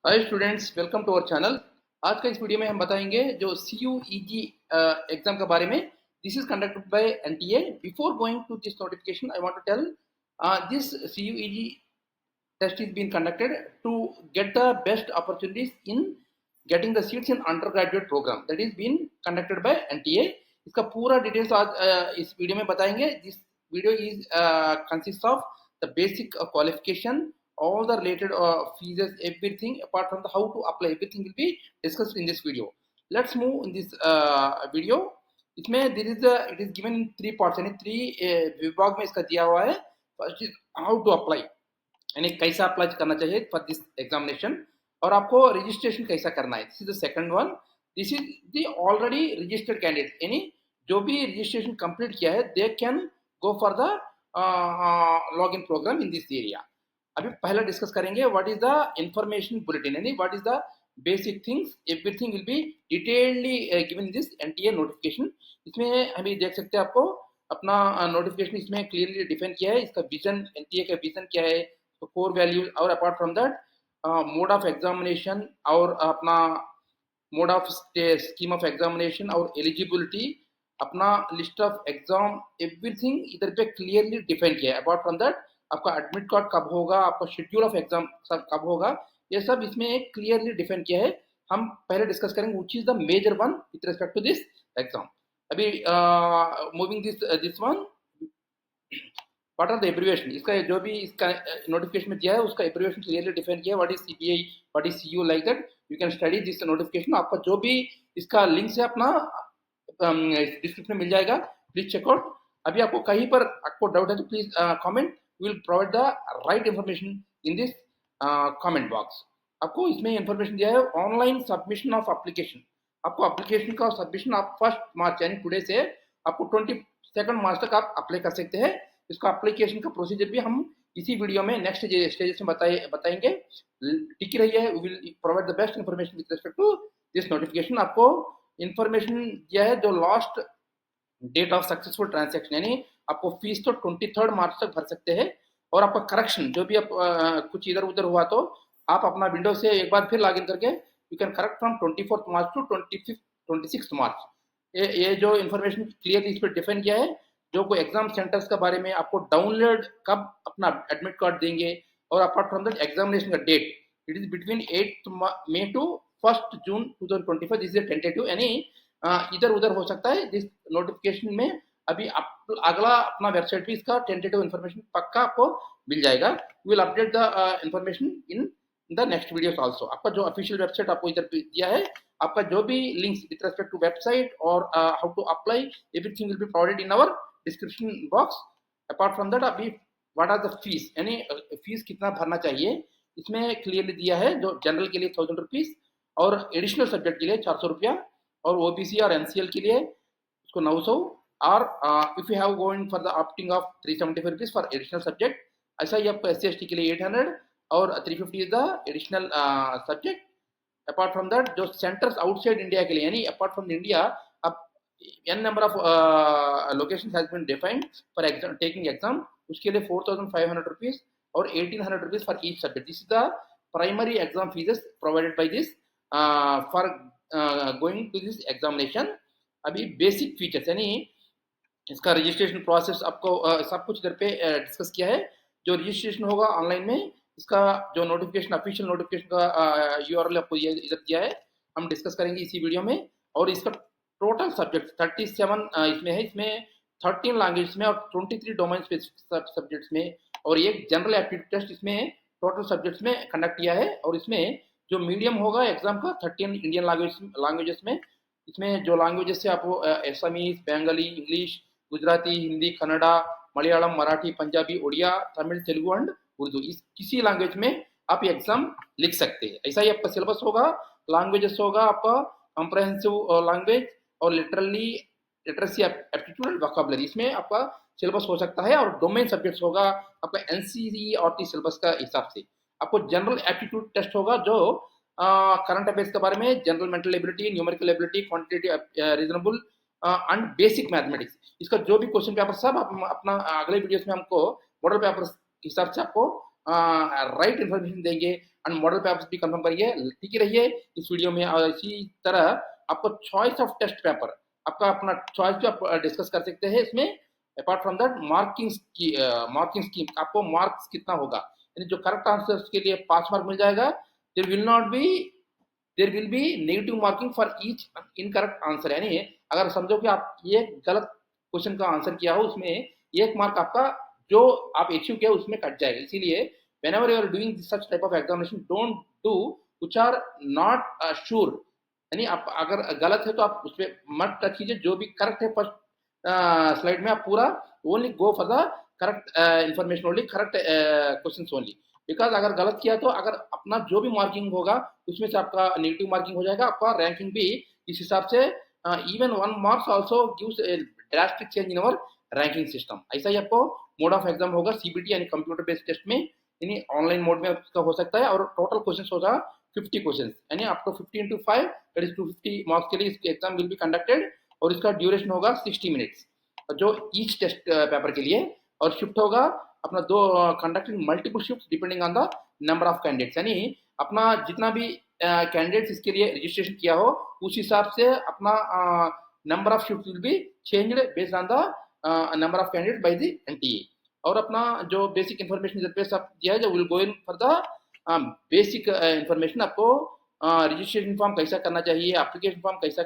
Hi students, welcome to our channel. आज का इस वीडियो में हम बताएंगे जो सी यू ई जी एग्जाम के बारे में। This is conducted by NTA. Before going to this notification I want to tell this C U E G test is being conducted to get the best opportunities in getting the seats in undergraduate program that is being conducted by NTA। इसका पूरा details आज इस video में बताएंगे। This video is consist of the basic qualification, all the related fees, everything apart from the how to apply, everything will be discussed in this video. Let's move in this video। इसमें there is it is given in three parts, यानी three विभाग में इसका दिया हुआ है। First is how to apply, यानी कैसा अप्लाई करना चाहिए फॉर दिस एग्जामिनेशन, और आपको रजिस्ट्रेशन कैसा करना है। This is the second one. This is the already registered candidate, यानी जो भी रजिस्ट्रेशन कंप्लीट किया है they can go for the log in program in this area. अभी पहले डिस्कस करेंगे what is the information bulletin, यानी what is the basic things, everything will be detailedly given in this NTA notification. इसमें हमें देख सकते हैं, आपको अपना नोटिफिकेशन इसमें क्लियरली डिफाइन किया है। इसका विजन, एनटीए का विजन क्या है, तो core values, और apart from that mode of examination, और अपना mode of scheme of examination और एलिजिबिलिटी, अपना लिस्ट ऑफ एग्जाम, एवरीथिंग इधर पे क्लियरली डिफाइन किया है। अपार्ट फ्रॉम दैट आपका एडमिट कार्ड कब होगा, आपका शेड्यूल ऑफ एग्जाम सब कब होगा, ये सब इसमें क्लियरली डिफाइन किया है। हम पहले डिस्कस करेंगे which is the major one with respect to this exam. अभी moving this one, what are the abbreviation, इसका जो भी इसका नोटिफिकेशन में दिया है उसका एब्रिविएशन क्लियरली डिफाइन किया है। What is CPI, what is CU, like that you can study this notification. आपका जो भी इसका लिंक है अपना डिस्क्रिप्शन में मिल जाएगा, प्लीज चेकआउट। अभी आपको कहीं पर आपको डाउट है तो please comment, we will provide the right information in this comment box. आपको इसमें इंफॉर्मेशन दिया है ऑनलाइन सबमिशन ऑफ एप्लीकेशन। आपको एप्लीकेशन का सबमिशन आप 1 मार्च यानी टुडे से आपको 22 मार्च तक आप अप्लाई कर सकते हैं। इसका एप्लीकेशन का प्रोसीजर भी हम इसी वीडियो में नेक्स्ट स्टेजेस में बताएंगे। टिकी रही है, we will provide the best information with respect to this notification. आपको इंफॉर्मेशन दिया है जो last date of successful transaction, यानी आपको फीस तो 23 मार्च तक भर सकते हैं, और आपका करेक्शन जो भी आप कुछ इधर उधर हुआ तो आप अपना विंडो से एक बार फिर लॉगिन करके you can correct from 24 March two 26 मार्च। ये जो इन्फॉर्मेशन क्लियरली इस पर डिफाइन किया है। जो कोई एग्जाम सेंटर्स के बारे में आपको डाउनलोड कब अपना एडमिट कार्ड देंगे, और अपार्ट फ्रॉम दैट एग्जामिनेशन का date, it is between 8 May to 1 June 2025। This is tentative, यानी इधर उधर हो सकता है। दिस नोटिफिकेशन में अभी अगला अपना वेबसाइट भी इसका टेंटेटिव इन्फॉर्मेशन पक्का आपको मिल जाएगा। We will update the information in the next videos also. आपका जो ऑफिशियल वेबसाइट आपको इधर दिया है, आपका जो भी links with respect to website और how to apply, everything will be provided in our description box. Apart from that अभी व्हाट आर द फीस, यानी फीस कितना भरना चाहिए इसमें क्लियरली दिया है। जो जनरल के लिए 1000 रुपीज, और एडिशनल सब्जेक्ट के लिए 400 रुपया, और ओबीसी और एनसीएल के लिए उसको 900, और if you have going for the opting of 375 rupees for additional subject. ऐसा ही आपको SC ST के लिए 800 और 350 is the additional subject. Apart from that जो सेंटर्स आउटसाइड इंडिया के लिए, यानी अपार्ट फ्रॉम इंडिया अब n number of locations has been defined for exam, taking exam, उसके लिए 4500 rupees और 1800 rupees for each subject. This is the primary exam fees provided by this for going to this examination। अभी basic features, यानी इसका registration process आपको सब कुछ इधर पे डिस्कस किया है। जो रजिस्ट्रेशन होगा ऑनलाइन में, इसका जो नोटिफिकेशन, ऑफिशियल नोटिफिकेशन का URL आपको इधर दिया है, हम डिस्कस करेंगे इसी वीडियो में। और इसका टोटल सब्जेक्ट 37 इसमें है। इसमें 13 लैंग्वेज में और 23 डोमेन स्पेसिफिक सब्जेक्ट्स में, और एक जनरल एप्टीट्यूड टेस्ट इसमें टोटल सब्जेक्ट्स में कंडक्ट किया है। और इसमें जो मीडियम होगा एग्जाम का 13 इंडियन लैंग्वेजेस में। इसमें जो लैंग्वेजेस से आपको असमीज, बंगाली, इंग्लिश, गुजराती, हिंदी, कन्नड़ा, मलयालम, मराठी, पंजाबी, उड़िया, तमिल, तेलुगु एंड उर्दू, इस किसी लैंग्वेज में आप एग्जाम लिख सकते हैं। ऐसा ही आपका सिलेबस होगा, लैंग्वेजेस होगा आपका कॉम्प्रहेंसिव लैंग्वेज और लिटरेसी एप्टीट्यूड एंड वोकैबुलरी, इसमें आपका सिलेबस हो सकता है। और डोमेन सब्जेक्ट्स होगा आपका NCERT सिलेबस का हिसाब से। आपको जनरल एप्टीट्यूड टेस्ट होगा जो करंट अफेयर्स के बारे में, general mental ability, numerical ability, quantitative reasonable and basic mathematics, इसका जो भी क्वेश्चन पेपर सब आप अपना अगले वीडियोस में हमको मॉडल पेपर हिसाब से आपको राइट इन्फॉर्मेशन देंगे। एंड मॉडल पेपर्स भी कंफर्म करिए, ठीक ही रहिए इस वीडियो में। और इसी तरह आपको चॉइस ऑफ टेस्ट पेपर, आपका अपना चॉइस भी आप डिस्कस कर सकते हैं इसमें। Apart from that marking scheme, आपको मार्क्स कितना होगा, यानी जो करेक्ट आंसर के लिए 5 मार्क मिल जाएगा। There will not be there will be negative marking for each incorrect answer, यानी अगर समझो कि आप ये गलत क्वेश्चन का आंसर किया हो, उसमें 1 मार्क आपका जो आप अचीव किया उसमें कट जाएगा। इसीलिए whenever you are doing such type of examination, don't do which are not sure, यानी आप अगर गलत है तो आप उस पर मत टच कीजिए। जो भी करेक्ट है फर्स्ट स्लाइड में आप पूरा only go for the correct information, only correct question only. Because अगर गलत किया तो अगर अपना जो भी मार्किंग होगा उसमें से आपका नेगेटिव मार्किंग हो जाएगा, आपका रैंकिंग भी इस हिसाब से even 1 marks also gives A drastic change in our ranking system. ऐसा ही आपको मोड ऑफ एग्जाम होगा सीबीटी यानी कंप्यूटर बेस्ड टेस्ट में, यानी ऑनलाइन मोड में उसका हो सकता है। और टोटल क्वेश्चन होगा 50 क्वेश्चन, यानी आपको 50 into 5 दैट इज 250 मार्क्स के लिए इसकी एग्जाम विल बी कंडक्टेड। और इसका ड्यूरेशन होगा 60 मिनट्स जो ईच टेस्ट पेपर के लिए। और शिफ्ट होगा अपना दो conducted multiple shift depending on the number of candidates, यानी अपना जितना भी कैंडिडेट्स इसके लिए रजिस्ट्रेशन किया हो उस हिसाब से अपना number of shift will be changed based on the number of candidate by the NTA. और अपना जो बेसिक इन्फॉर्मेशन इधर पे सब दिया है, जो will go in for the basic information, आपको रजिस्ट्रेशन फॉर्म कैसा करना चाहिए, एप्लीकेशन फॉर्म कैसा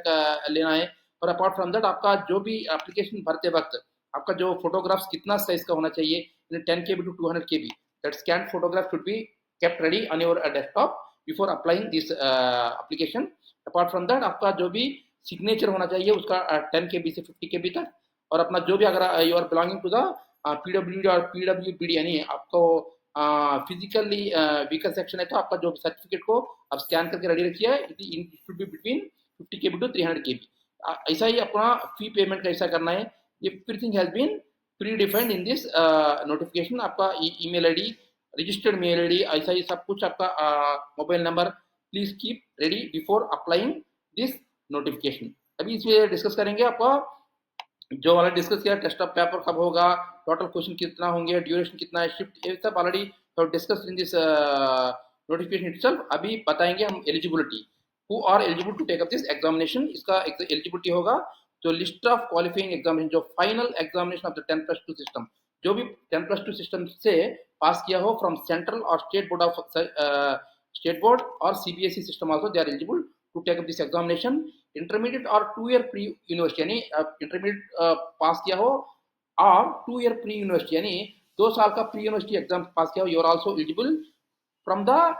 लेना है। और अपार्ट फ्रॉम दैट आपका जो भी एप्लीकेशन भरते वक्त आपका जो फोटोग्राफ्स कितना साइज का होना चाहिए, 10 KB to 200 KB, that scan photograph should be kept ready on your desktop before applying this application. Apart from that आपका जो भी सिग्नेचर होना चाहिए उसका 10 KB से 50 KB तक। और अपना जो भी अगर you are belonging to the PWD और पीडब्ल्यूपीडी, यानी आपको फिजिकली वीकर सेक्शन है तो आपका जो सर्टिफिकेट को आप स्कैन करके रेडी रखिए, it should be between 50 KB to 300 KB। ऐसा ही अपना फी पेमेंट कैसा करना है, everything has been predefined in this notification. आपका email ID, registered mail ID, ऐसा ही सब कुछ आपका mobile number please keep ready before applying this notification. अभी इसमें डिस्कस करेंगे आपका जो वाला डिस्कस किया, टेस्ट ऑफ पेपर कब होगा, टोटल क्वेश्चन कितना होंगे, ड्यूरेशन कितना है, शिफ्ट, ये सब already discuss in this notification itself. अभी बताएंगे हम eligibility, who are eligible to take up this examination. इसका एलिजिबिलिटी होगा जो लिस्ट ऑफ क्वालिफाइंग एग्जामिनेशन, जो final examination of the 10+2 system, जो भी 10+2 सिस्टम से पास किया हो फ्रॉम सेंट्रल और state board of state board और CBSE system also, they are eligible to take up this examination. Intermediate और 2 ईयर प्री यूनिवर्सिटी, यानी इंटरमीडिएट पास किया हो और 2 ईयर प्री यूनिवर्सिटी, यानी 2 साल का प्री यूनिवर्सिटी एग्जाम पास किया हो, you are also eligible from the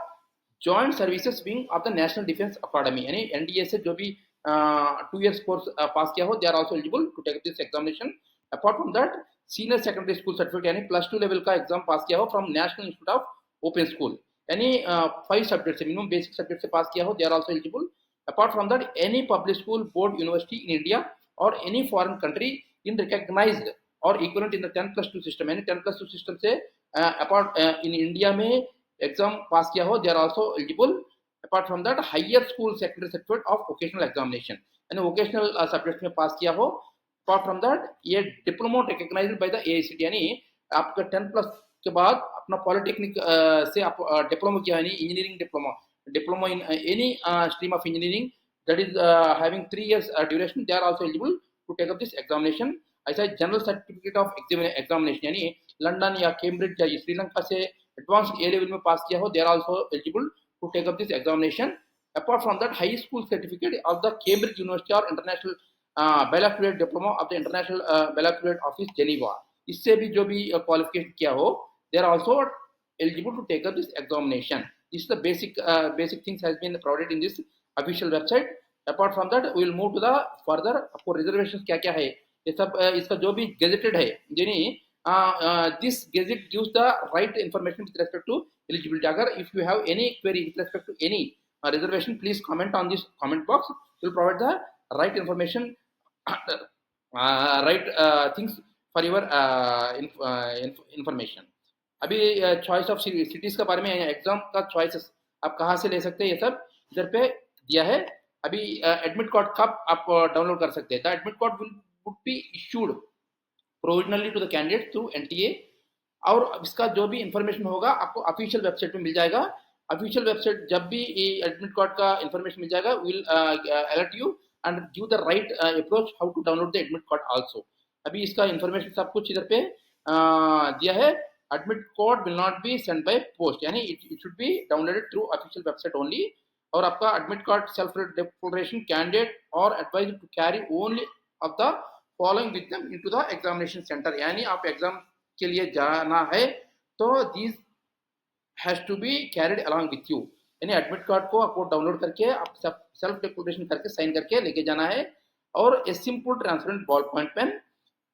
Joint Services Wing of the National Defence Academy, यानी एनडीए से जो भी 2 ईयर्स कोर्स पास किया हो, they are also eligible to take this examination. Apart from that senior secondary school certificate, यानी +2 level का exam pass किया हो from National Institute of Open School, यानी 5 सब्जेक्ट से मिनिमम बेसिक सब्जेक्ट से pass किया हो, they are also eligible. Apart from that, any public school, board, university in India or any foreign country in recognized or equivalent in the 10+2 system, यानी 10+2 system से apart in India में exam pass किया हो, they are also eligible. Apart from that, higher school secondary certificate of vocational examination, यानी vocational subject में pass किया हो। Apart from that, ये diploma recognized by the AICTE, यानी आपका 10+ के बाद अपना पॉलिटेक्निक से आप डिप्लोमा किया, यानी engineering diploma in any stream of engineering that is having 3 years duration, they are also eligible to take up this examination. ऐसा जनरल सर्टिफिकेट ऑफ एग्जामिनेशन, यानी लंदन या कैम्ब्रिज या श्रीलंका से एडवांस ए लेवल में पास किया हो, they are also eligible to take up this examination. Apart from that, high school certificate of the Cambridge University और international baccalaureate diploma of the international baccalaureate office Geneva, इससे भी जो भी qualification किया हो, they are also eligible to take up this examination. This is the basic things has been provided in this official website. Apart from that, we will move to the further आपको reservations क्या क्या है, ये सब इसका जो भी gazetted है, यानी this gazette gives the right information with respect to eligibility. अगर if you have any query with respect to any reservation, please comment on this comment box. We will provide the right information, right things for your information. अभी choice of cities के बारे में, exam का choices आप कहाँ से ले सकते हैं, ये सब इधर पे दिया है। अभी एडमिट कार्ड कब आप डाउनलोड कर सकते हैं, the admit card would be issued provisionally to the candidate through NTA. और इसका जो भी इंफॉर्मेशन होगा आपको ऑफिशियल वेबसाइट में मिल जाएगा। ऑफिशियल वेबसाइट जब भी एडमिट कार्ड का इन्फॉर्मेशन मिल जाएगा, will alert you and give the right approach how to download the admit card also. अभी इसका इन्फॉर्मेशन सब कुछ इधर पे दिया है। Admit card will not be send by post, यानी it should be downloaded through official website only. और आपका admit card self declaration candidate और advise to carry only of the following with them into the examination centre, यानी आप exam के लिए जाना है तो these has to be carried along with you, यानी एडमिट कार्ड को आपको डाउनलोड करके आप सेल्फ डिक्लेरेशन करके साइन करके लेके जाना है। और a simple transparent ball point pen,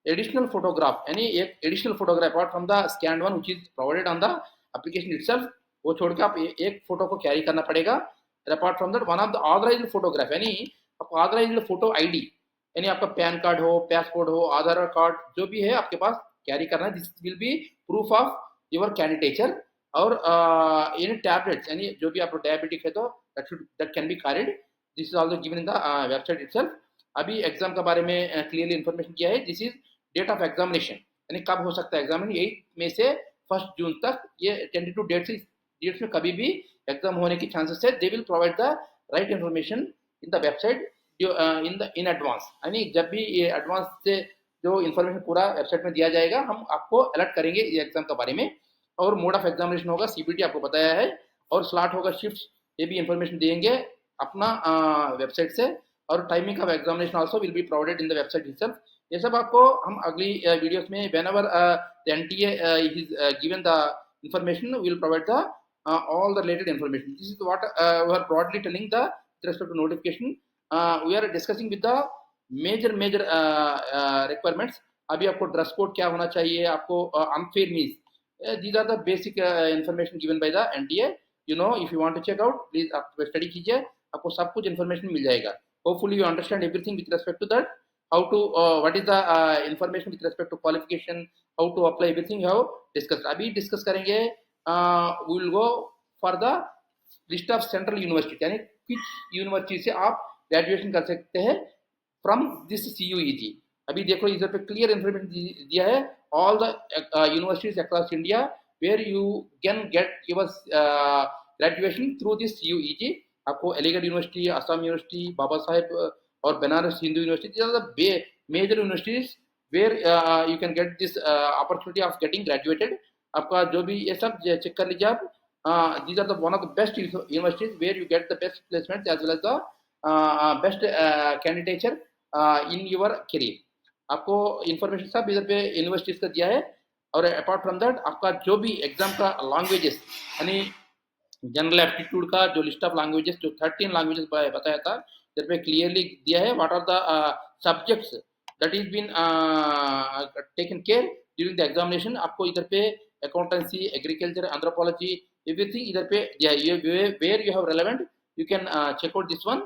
additional photograph, यानी एक additional photograph apart from the scan one which is provided on the application itself, वो छोड़ के आप एक फोटो को कैरी करना पड़ेगा। Apart from that one of the authorised photograph, यानी आपको ऑथराइज्ड फोटो आईडी, यानी आपका पैन कार्ड हो, पासपोर्ट हो, आधार कार्ड जो भी है आपके पास कैरी करना है। This will be proof of your candidature. और इन टैबलेट्स, यानी जो भी आपको डायबिटिक है तो that can be carried, this is also given in the website itself. अभी एग्जाम के बारे में क्लियरली इन्फॉर्मेशन किया है। This is date of examination, यानी कब हो सकता है एग्जामिनेशन, 8 मई से 1 जून तक, ये टेंटेटिव डेट्स में कभी भी एग्जाम होने की चांसेस है। They will provide the right information in the website in advance, यानी जब भी ये एडवांस से जो इन्फॉर्मेशन पूरा वेबसाइट में दिया जाएगा हम आपको अलर्ट करेंगे ये एग्जाम के बारे में। और मोड ऑफ एग्जामिनेशन होगा सीबीटी, आपको बताया है, और स्लॉट होगा शिफ्ट, ये भी इन्फॉर्मेशन देंगे अपना वेबसाइट से। और timing of examination also will be provided in the website itself. ये सब आपको हम अगली वीडियोस में whenever the NTA is given the information will provide the all the related information. This is what we are broadly telling the with respect to notification. We are discussing with the major requirements. अभी आपको dress code क्या होना चाहिए, आपको unfair means, these are the basic information given by the NTA. You know, if you want to check out, please आप study कीजिए, आपको सब कुछ इन्फॉर्मेशन मिल जाएगा। Hopefully you understand everything with respect to that. How to what is the information with respect to qualification, how to apply, everything you have discussed. अभी discuss करेंगे we will go for the list of central university, यानी किस university से आप graduation कर सकते हैं from this CUEG। अभी देखो इधर पे क्लियर इन्फॉर्मेशन दिया है, all the universities across India where you can get your graduation through this CUEG। आपको अलीगढ़ यूनिवर्सिटी, असम यूनिवर्सिटी, बाबा साहेब और Banaras Hindu University, are the major universities where you can get this opportunity of getting graduated. आपका जो भी ये सब check कर लीजिए आप। these are the one of the best universities where you get the best placements as well as the best candidature in your career। आपको information सब इधर पे यूनिवर्सिटीज का दिया है। और अपार्ट फ्रॉम दैट आपका जो भी एग्जाम का लैंग्वेजेस, यानी जनरल एप्टीट्यूड का जो लिस्ट ऑफ लैंग्वेजेस जो 13 लैंग्वेजेस बताया था, इधर पे क्लियरली दिया है what are the subjects that is been taken care during the examination. आपको इधर पे अकाउंटेंसी, एग्रीकल्चर, एंथ्रोपोलॉजी, एवरीथिंग इधर पे दिया है। ये where you have relevant you can check out this one.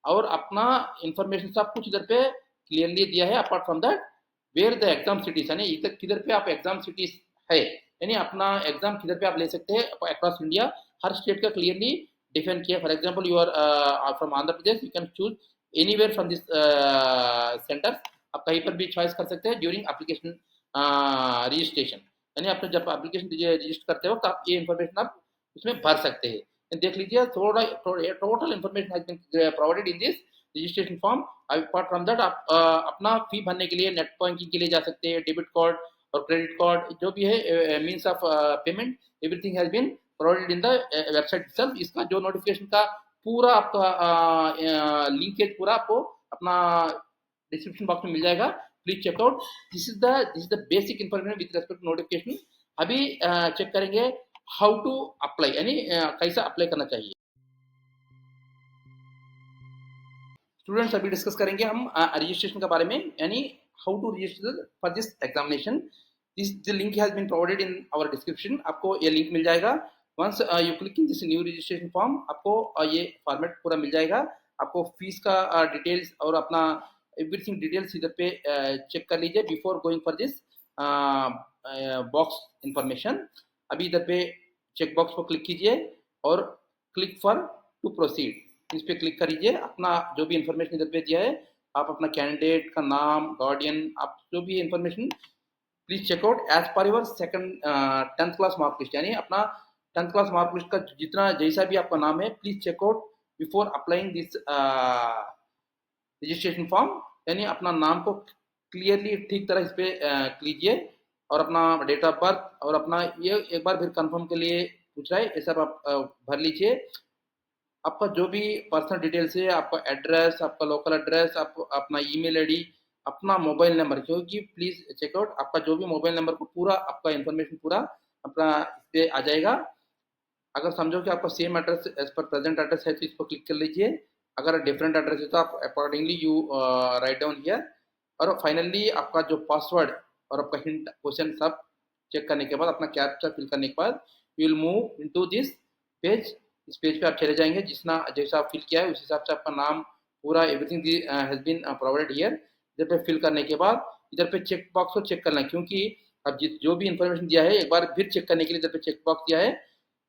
और अपना इंफॉर्मेशन सब कुछ इधर पे क्लियरली दिया है। Apart from that where the exam cities, यानी इधर किधर पे आप एग्जाम सिटीज है, यानी अपना एग्जाम किधर पे आप ले सकते हैं अक्रॉस इंडिया, हर स्टेट का क्लियरली डिफाइन किया। For example you are from Andhra Pradesh, you can choose anywhere from this centre, आप कहीं पर भी चॉइस कर सकते हैं ड्यूरिंग एप्लीकेशन रजिस्ट्रेशन, यानी आपने जब एप्लीकेशन रजिस्टर करते हो तो आप ये इन्फॉर्मेशन आप उसमें भर सकते हैं। देख लीजिए थोड़ा total information has been provided in this registration form. Apart from that आप अपना फी भरने के लिए नेट बैंकिंग के लिए जा सकते हैं, डेबिट कार्ड और क्रेडिट कार्ड जो भी है means of payment, everything has been provided in the website itself. इसका जो नोटिफिकेशन का पूरा आपका लिंकेज पूरा आपको अपना डिस्क्रिप्शन बॉक्स में मिल जाएगा, please check out. This is the basic information with respect to notification. अभी चेक करेंगे हाउ टू अप्लाई, यानी कैसा अप्लाई करना चाहिए। स्टूडेंट्स अभी डिस्कस करेंगे हम रजिस्ट्रेशन के बारे में, यानी how to register for this examination. This the link has been provided in our description, आपको ये लिंक मिल जाएगा। Once you click in this new registration form, आपको ये फॉर्मेट पूरा मिल जाएगा। आपको फीस का डिटेल्स और अपना एवरीथिंग डिटेल्स इधर पे चेक कर लीजिए before going for this box information. अभी इधर पे चेक बॉक्स पर क्लिक कीजिए और क्लिक फॉर टू प्रोसीड, इस पे क्लिक करिए। अपना जो भी इंफॉर्मेशन इधर पे दिया है, आप अपना कैंडिडेट का नाम, गार्डियन, आप जो भी information please checkout as per your second 10th class mark list, यानी अपना 10th क्लास मार्क लिस्ट का जितना जैसा भी आपका नाम है, please checkout before applying this registration form. यानी अपना नाम को क्लियरली ठीक तरह इस पर लीजिए और अपना डेट ऑफ बर्थ और अपना ये एक बार फिर कंफर्म के लिए पूछ रहा है, ये सब आप भर लीजिए। आपका जो भी पर्सनल डिटेल्स है, आपका एड्रेस, आपका लोकल एड्रेस, आप अपना ईमेल आईडी, अपना मोबाइल नंबर, क्योंकि प्लीज चेकआउट आपका जो भी मोबाइल नंबर को पूरा आपका इन्फॉर्मेशन पूरा अपना इस पे आ जाएगा। अगर समझो कि आपका same address as per present address है तो इस पर क्लिक कर लीजिए। अगर डिफरेंट एड्रेस है तो आप accordingly you write down here. और फाइनली आपका जो पासवर्ड और आपका हिंट क्वेश्चन सब चेक करने के बाद, अपना कैप्चा फिल करने के बाद, you will move into this page. इस पेज पे आप चले जाएंगे, जितना जैसा आप फिल किया है उस हिसाब से आपका नाम पूरा everything has been provided here. इधर पे फिल करने के बाद इधर पे चेक बॉक्स को चेक करना है, क्योंकि अब जो भी इन्फॉर्मेशन दिया है एक बार फिर चेक करने के लिए इधर पे चेक बॉक्स दिया है।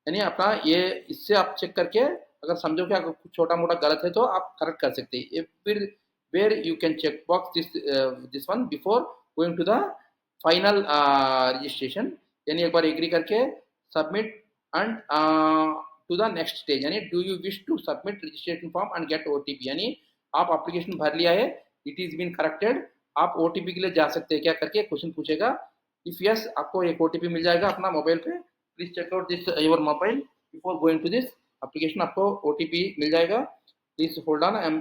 यानी अपना ये इससे आप चेक करके अगर समझो कि अगर कुछ छोटा मोटा गलत है तो आप करेक्ट कर सकते हैं। ये फिर where you can check box this one before going to the final registration. यानी एक बार एग्री करके submit and to the next stage, यानी do you wish to submit registration form and get OTP. यानी आप एप्लीकेशन भर लिया है, इट इज बीन करेक्टेड, आप ओटीपी के लिए जा सकते हैं क्या करके क्वेश्चन पूछेगा। इफ यस आपको एक ओटीपी मिल जाएगा अपना मोबाइल पे। Please check out this your mobile before going to this application. आपको ओटीपी मिल जाएगा। Please hold on, I am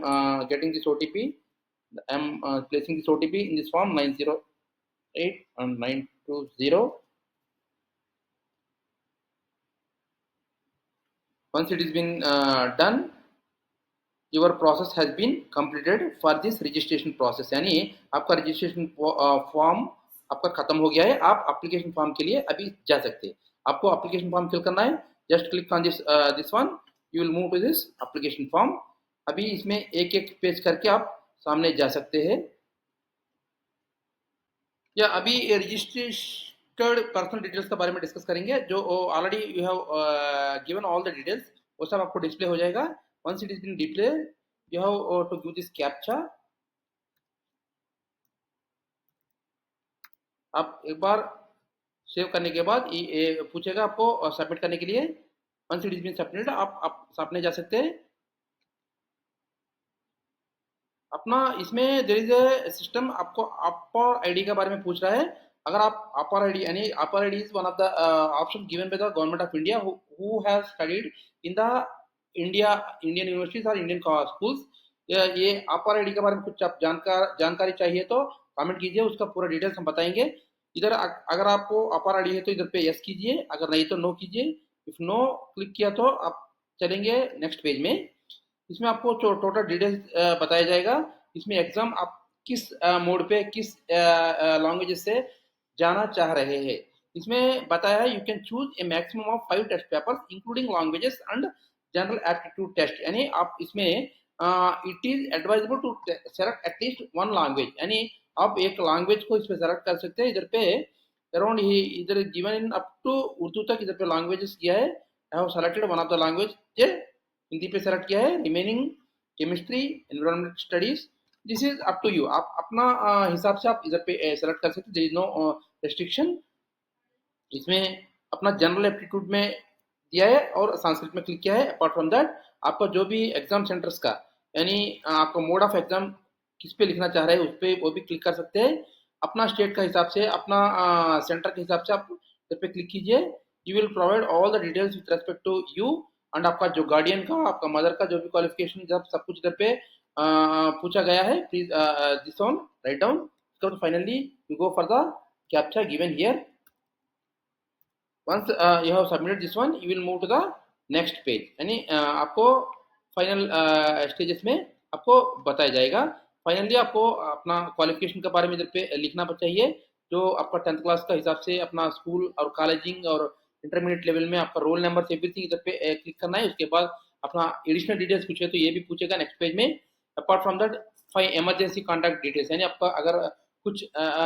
getting this OTP, I am placing this OTP in this form 908 and 920। once it has been done, your process has been completed for this registration process. यानी आपका registration form आपका खत्म हो गया है, आप application form के लिए अभी जा सकते हैं। आपको एप्लीकेशन फॉर्म फिल करना है, just click on this one, you will move to this application form. अभी इसमें एक एक पेज करके आप सामने जा सकते हैं। या अभी रजिस्टर्ड पर्सनल डिटेल्स के बारे में डिस्कस करेंगे, जो already you have given all the details, वो सब आपको डिस्प्ले हो जाएगा। once it is been declared, you have to give this captcha। आप एक बार सेव करने के बाद ये पूछेगा आपको सबमिट करने के लिए। once it is been submitted, आप सामने जा सकते हैं। अपना इसमें देयर इज ए सिस्टम, आपको अपर आईडी के बारे में पूछ रहा है। अगर आप अपर आईडी, यानी APAAR ID is one of the option given by the government of India who has studied in the Indian universities और इंडियन स्कूल्स। ये अपर आईडी के बारे में कुछ आप जानकारी चाहिए तो कमेंट कीजिए, उसका पूरा डिटेल्स हम बताएंगे। इधर अगर आपको अपर आईडी है तो इधर पे यस कीजिए, अगर नहीं तो नो कीजिए। इफ नो क्लिक किया तो आप चलेंगे नेक्स्ट पेज में। इसमें आपको टोटल डिटेल्स बताया जाएगा। इसमें एग्जाम आप किस मोड पे किस लैंग्वेज से जाना चाह रहे हैं इसमें बताया है। You can choose a maximum of 5 test papers including languages and general aptitude test. यानी आप इसमें it is advisable to select at least one language, यानी आप एक लैंग्वेज को इसमें सेलेक्ट कर सकते हैं। इधर पे अराउंड ही इधर given in up to Urdu तक इधर पे लैंग्वेजेस किया है। I have selected one of the language, Hindi पे सेलेक्ट किया है। Remaining chemistry, environment studies, this is up to you, आप अपना हिसाब से आप इधर पे सेलेक्ट कर सकते, देयर इज नो रेस्ट्रिक्शन। इसमें अपना जनरल एप्टीट्यूड में दिया है और संस्कृत में क्लिक किया है। अपार्ट फ्रॉम दैट आपका जो भी एग्जाम सेंटर्स का, यानी आपका मोड ऑफ एग्जाम किस पे लिखना चाह रहे हैं उस पर वो भी क्लिक कर सकते हैं। अपना स्टेट का हिसाब से, अपना सेंटर के हिसाब से आप इधर पे क्लिक कीजिए। You will provide all the details with respect to you and आपका जो गार्डियन का, आपका मदर का जो भी क्वालिफिकेशन जब सब कुछ इधर पे पूछा गया है। Please this on write down. Finally you go for the captcha given here. once you have submitted this one, you will move to the next page। यानी आपको फाइनल स्टेजेस में आपको बताया जाएगा। फाइनली आपको अपना क्वालिफिकेशन के बारे में इधर पे लिखना चाहिए, जो आपका 10th क्लास का हिसाब से अपना स्कूल और कॉलेजिंग और इंटरमीडिएट लेवल में आपका रोल नंबर से एवरीथिंग इधर पे क्लिक करना है। उसके बाद अपना एडिशनल डिटेल्स पूछे तो ये भी पूछेगा नेक्स्ट पेज में। Apart from that five emergency contact details, यानी आपका अगर कुछ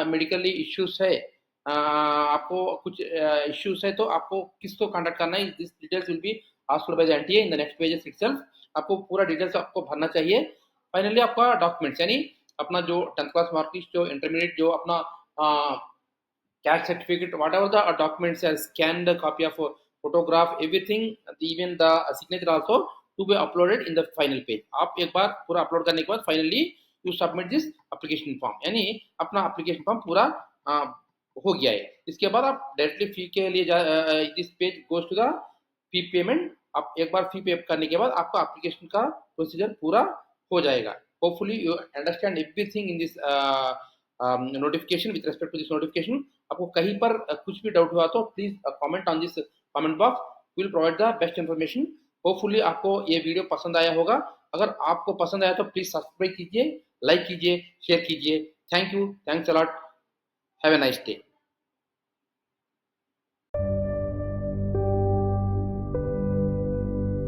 मेडिकली इश्यूज है, आपको कुछ इश्यूज है तो आपको किसको कांटेक्ट करना है, this details will be asked by the NTA in the next pages itself. आपको पूरा डिटेल्स आपको भरना चाहिए। फाइनली आपका डॉक्यूमेंट्स, यानी अपना जो 10th क्लास मार्कशीट, जो इंटरमीडिएट, जो अपना caste certificate, whatever the documents, scanned copy of photograph, everything, even the signature also to be uploaded in the final page. आप एक बार पूरा अपलोड करने के बाद finally you submit this application form, यानी अपना application form पूरा हो गया है। इसके बाद आप डायरेक्टली फी के लिए this page goes to the fee payment. आप एक बार फी पे करने के बाद आपका एप्लीकेशन का प्रोसीजर पूरा हो जाएगा। Hopefully you understand everything in this notification. With respect to this notification, आपको कहीं पर कुछ भी डाउट हुआ तो please comment on this comment box, will provide the best information. Hopefully आपको ये वीडियो पसंद आया होगा। अगर आपको पसंद आया तो प्लीज सब्सक्राइब कीजिए, लाइक कीजिए, शेयर कीजिए। Thank you, thanks a lot, have a nice day.